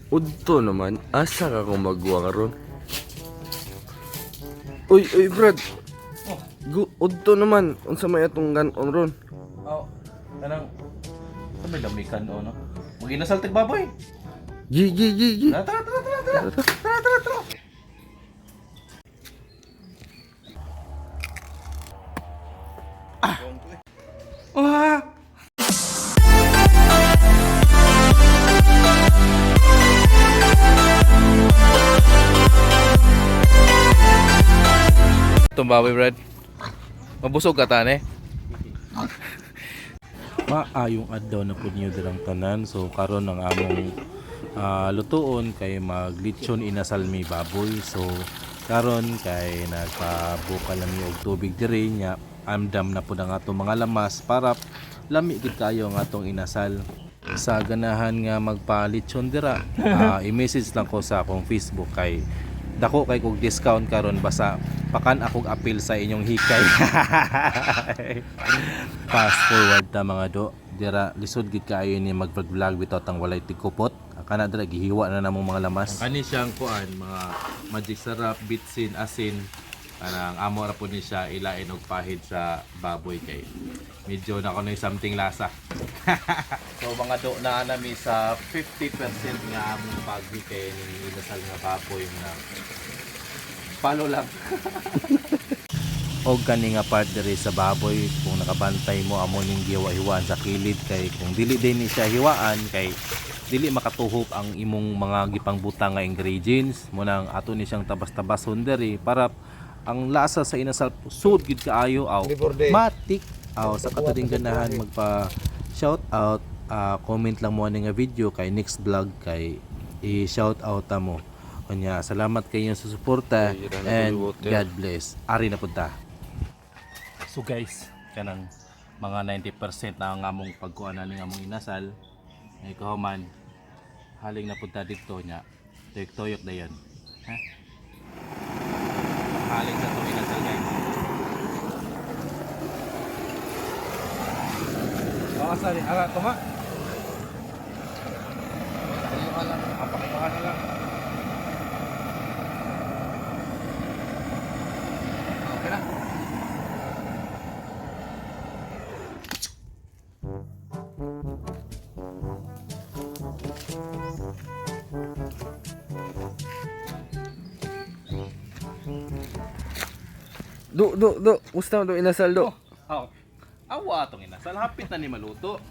Udto naman, asa ka kung magwa karon? Uy, Brad. Oh. Udto naman, unsa may atong ganon ron? Oh, kanang sa may lamikan o no? Mag-inasal tig baboy. Gi. Tara, tara, tara, tara, tara, tara, tara, tara. Ah! Itong baboy, Brad. Mabusog ka tane. Maayong adlaw na pud niyo dirang tanan. So karon ang among lutuon kay maglitsyon inasal mi baboy. So karon kay nagpabukal lang mi og tubig diri nya amdam na pud ang atong mga lamas para lami gid kayo ang atong inasal. Sa ganahan nga magpalitsyon dira, i-message lang ko sa akong Facebook kay dako kay kog discount karon basta pakan akong appeal sa inyong hikay. Fast forward ta mga do. Dira lisod gid kaayo ni mag-vlog bitaw tang walay tigkupot. Kana dira gihiwa na namong mga lamas. Kani siyang kuan mga magic sarap, bitsin, asin. Kanang amo ra po ni siya ilain og pahid sa baboy kay medyo na kuno something lasa. So mga do na nami sa 50% nga among pagbi kay ni inasal nga baboy na palo lang. Og kani nga part diri sa baboy kung nakabantay mo amo ning giwa-hiwaan sa kilid kay kung dili din ni siya hiwaan kay dili makatuhop ang imong mga gipangbutang nga ingredients mo nang ato ni siyang tabas-tabason diri para ang lasa sa inasal sud gid kaayo aw matik aw sa katuding ganahan magpa shout out comment lang mo ani nga video kay next vlog kay i-shout out ta mo. Kanya salamat kayo sa suporta and God bless. Ari na pud ta. So guys, kanang mga 90% na ang among pagkuan ani among inasal ay kahuman haling na pud ta didto nya. Tuyok dayon. Ha? Haling sa to inasal guys. Asali ala to ha. Ano ka lang, apak-apakan na lang. Okay na. Do. Musta do inasal do? Oh. Awa atong inasal, hapit na ni maluto.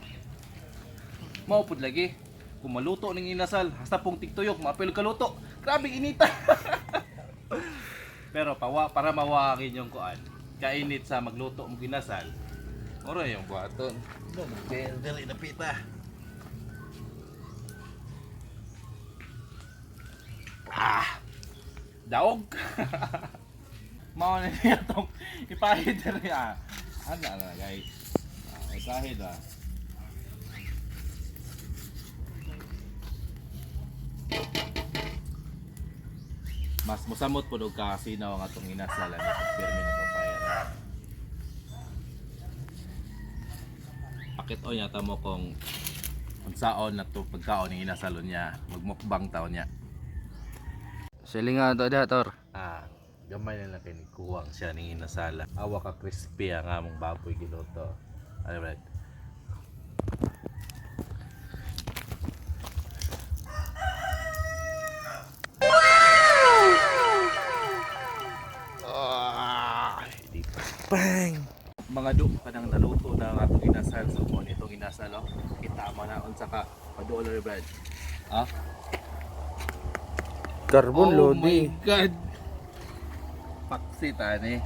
Maupod lagi. Kung maluto ning inasal, hasta pong tigtuyok, mapil kaluto. Grabe inita. Pero para mawagin yung kuan, kainit sa magluto mong inasal. Oro yung buhaton. Dili na pita. Daog. Mao na niya tong ipahid diri Ano na guys? Ipahid Mas musamot po og kasinaw ang atong inasal ni pirmi na to payara. Pakit o niya tamo kung unsaon na to pagkaon ng inasalon niya, magmukbang taon niya. Silingan to dator. Gamay na lang kay ni kuwang siya ning inasala. Awa ka crispy ang among baboy giluto. Ano right? Bang! Mga do kanang naluto na ang atong inasal so mo nitong inasal kita mo na unsa ka paduol na bread. Carbon Oh load my god. Paksi tani.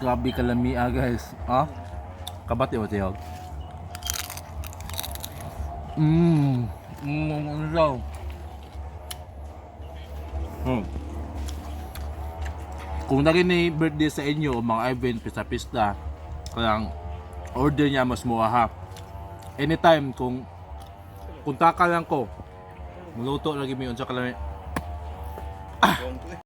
Grabe kalamia guys. Kabati mo tiyog. Ano daw? Kung naging ni birthday sa inyo o mga event, pista-pista, kaya order niya mas mura ha. Anytime kung taka lang ko, muluto lagi mi unsa kalami Gawang to eh.